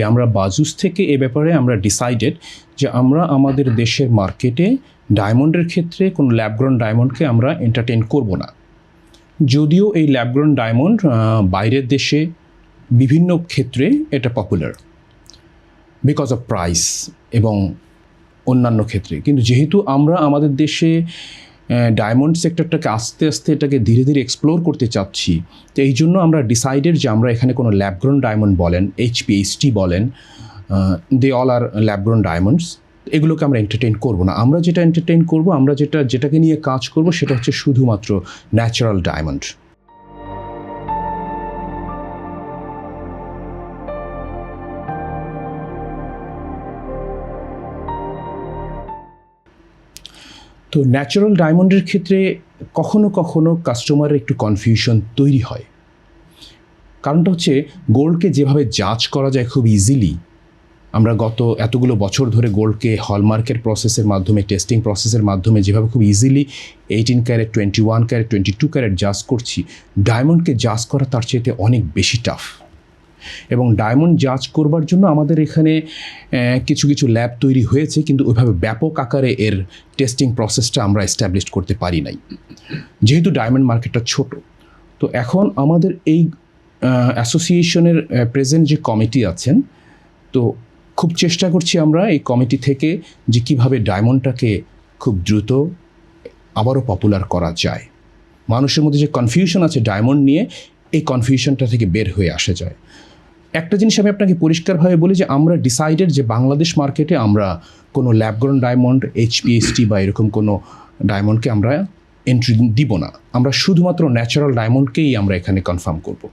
আমরা বাজুস থেকে এ ব্যাপারে আমরা ডিসাইডেড যে আমরা আমাদের দেশের মার্কেটে ডায়মন্ডের ক্ষেত্রে কোনো ল্যাবগ্রন ডায়মন্ডকে আমরা এন্টারটেইন করব না। যদিও এই ল্যাবগ্রন ডায়মন্ড বাইরের দেশে বিভিন্ন ক্ষেত্রে এটা পপুলার বিকজ অফ প্রাইস এবং অন্যান্য ক্ষেত্রে, কিন্তু যেহেতু আমরা আমাদের দেশে ডায়মন্ড সেক্টরটাকে আস্তে আস্তে এটাকে ধীরে ধীরে এক্সপ্লোর করতে চাচ্ছি, তো এই জন্য আমরা ডিসাইডেড যে আমরা এখানে কোনো ল্যাবগ্রন ডায়মন্ড বলেন, এইচপিএইচটি বলেন, দে অল আর ল্যাবগ্রন ডায়মন্ডস, এগুলোকে আমরা এন্টারটেইন করব না। আমরা যেটা এন্টারটেইন করব, আমরা যেটাকে নিয়ে কাজ করব সেটা হচ্ছে শুধুমাত্র ন্যাচারাল ডায়মন্ড। তো ন্যাচারাল ডায়মন্ডের ক্ষেত্রে কখনো কখনো কাস্টমারের একটু কনফিউশন তৈরি হয়। কারণটা হচ্ছে গোল্ডকে যেভাবে জাজ করা যায় খুব ইজিলি, আমরা গত এতগুলো বছর ধরে গোল্ডকে হলমার্কের প্রসেসের মাধ্যমে, টেস্টিং প্রসেসের মাধ্যমে যেভাবে খুব ইজিলি 18 ক্যারেট, 21 ক্যারেট, 22 ক্যারেট জাজ করছি, ডায়মন্ডকে জাজ করা তার চাইতে অনেক বেশি টাফ। এবং ডায়মন্ড জাজ করবার জন্য আমাদের এখানে কিছু কিছু ল্যাব তৈরি হয়েছে, কিন্তু ওইভাবে ব্যাপক আকারে এর টেস্টিং প্রসেসটা আমরা এস্টাবলিশ করতে পারি নাই, যেহেতু ডায়মন্ড মার্কেটটা ছোট। তো এখন আমাদের এই অ্যাসোসিয়েশনের প্রেজেন্ট যে কমিটি আছেন, তো খুব চেষ্টা করছি আমরা এই কমিটি থেকে যে কীভাবে ডায়মন্ডটাকে খুব দ্রুত আবারও পপুলার করা যায়। মানুষের মধ্যে যে কনফিউশন আছে ডায়মন্ড নিয়ে, এই কনফিউশনটা থেকে বের হয়ে আসা যায়। একটা জিনিস আমি আপনাকে পরিষ্কারভাবে বলি যে আমরা ডিসাইডেড যে বাংলাদেশ মার্কেটে আমরা কোনো ল্যাবগ্রন ডায়মন্ড, এইচপিএইচটি বা এরকম কোনো ডায়মন্ডকে আমরা এন্ট্রি দিব না। আমরা শুধুমাত্র ন্যাচারাল ডায়মন্ডকেই আমরা এখানে কনফার্ম করব।